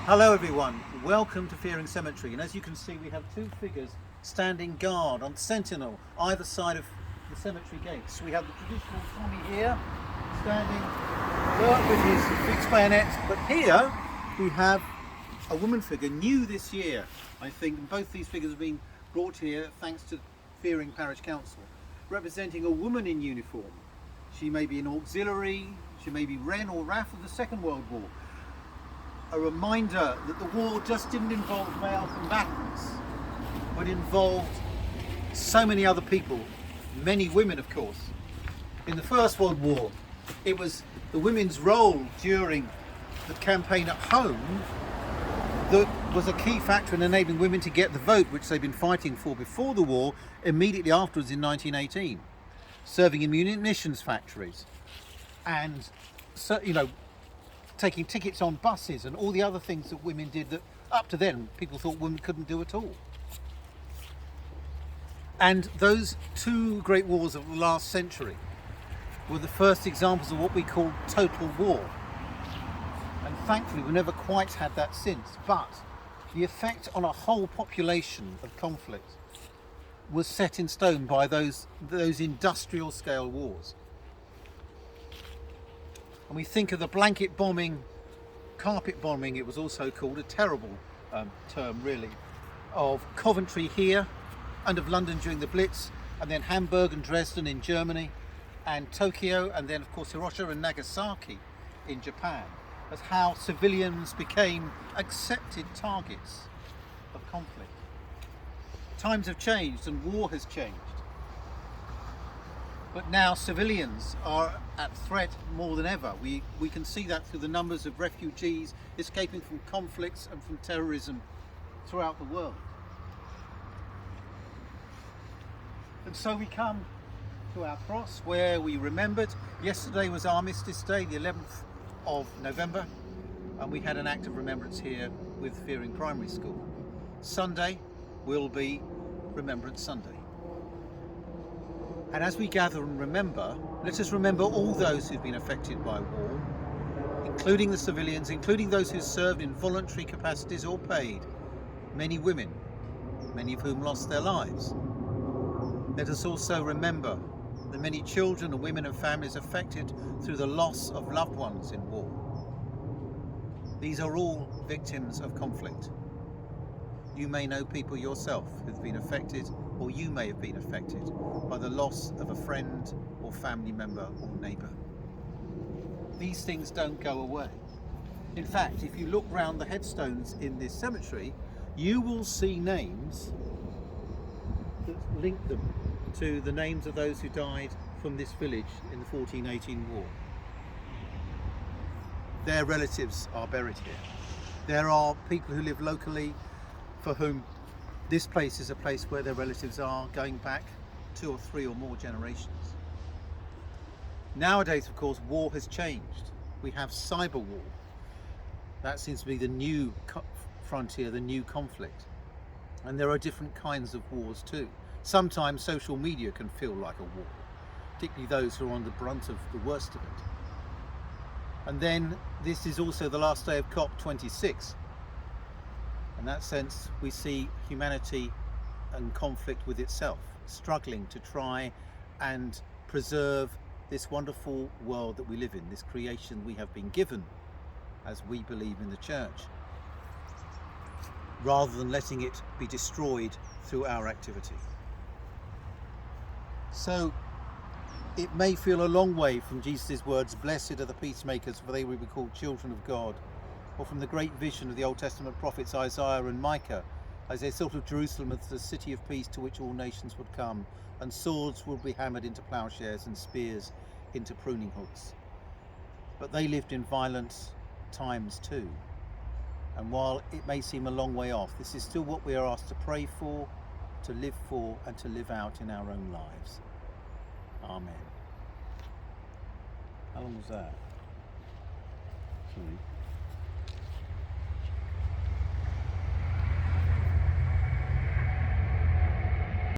Hello everyone, welcome to Feering Cemetery, and as you can see we have two figures standing guard on sentinel either side of the cemetery gates. We have the traditional Tommy here standing alert with his fixed bayonet, but here we have a woman figure new this year, I think, and both these figures have been brought here thanks to Feering Parish Council, representing a woman in uniform. She may be an auxiliary, she may be Wren or RAF of the Second World War. A reminder that the war just didn't involve male combatants, but involved so many other people, many women of course. In the First World War, it was the women's role during the campaign at home that was a key factor in enabling women to get the vote, which they'd been fighting for before the war, immediately afterwards in 1918, serving in munitions factories and, so, taking tickets on buses and all the other things that women did that up to then people thought women couldn't do at all. And those two great wars of the last century were the first examples of what we call total war. And thankfully we've never quite had that since, but the effect on a whole population of conflict was set in stone by those industrial scale wars. And we think of the blanket bombing, carpet bombing, it was also called, a terrible term really, of Coventry here and of London during the Blitz, and then Hamburg and Dresden in Germany, and Tokyo, and then of course Hiroshima and Nagasaki in Japan, as how civilians became accepted targets of conflict. Times have changed and war has changed. But now civilians are at threat more than ever. We can see that through the numbers of refugees escaping from conflicts and from terrorism throughout the world. And so we come to our cross where we remembered. Yesterday was Armistice Day, the 11th of November, and we had an act of remembrance here with Feering Primary School. Sunday will be Remembrance Sunday. And as we gather and remember, let us remember all those who've been affected by war, including the civilians, including those who served in voluntary capacities or paid, many women, many of whom lost their lives. Let us also remember the many children and women and families affected through the loss of loved ones in war. These are all victims of conflict. You may know people yourself who've been affected, or you may have been affected by the loss of a friend or family member or neighbour. These things don't go away. In fact, if you look round the headstones in this cemetery, you will see names that link them to the names of those who died from this village in the 1418 war. Their relatives are buried here. There are people who live locally for whom this place is a place where their relatives are going back 2 or 3 or more generations. Nowadays, of course, war has changed. We have cyber war. That seems to be the new frontier, the new conflict. And there are different kinds of wars too. Sometimes social media can feel like a war, particularly those who are on the brunt of the worst of it. And then this is also the last day of COP26. In that sense, we see humanity and conflict with itself, struggling to try and preserve this wonderful world that we live in, this creation we have been given as we believe in the church, rather than letting it be destroyed through our activity. So it may feel a long way from Jesus' words, "Blessed are the peacemakers, for they will be called children of God," or from the great vision of the Old Testament prophets Isaiah and Micah, as they thought of Jerusalem as the city of peace to which all nations would come, and swords would be hammered into plowshares and spears into pruning hooks. But they lived in violent times too. And while it may seem a long way off, this is still what we are asked to pray for, to live for, and to live out in our own lives. Amen. How long was that? Sorry.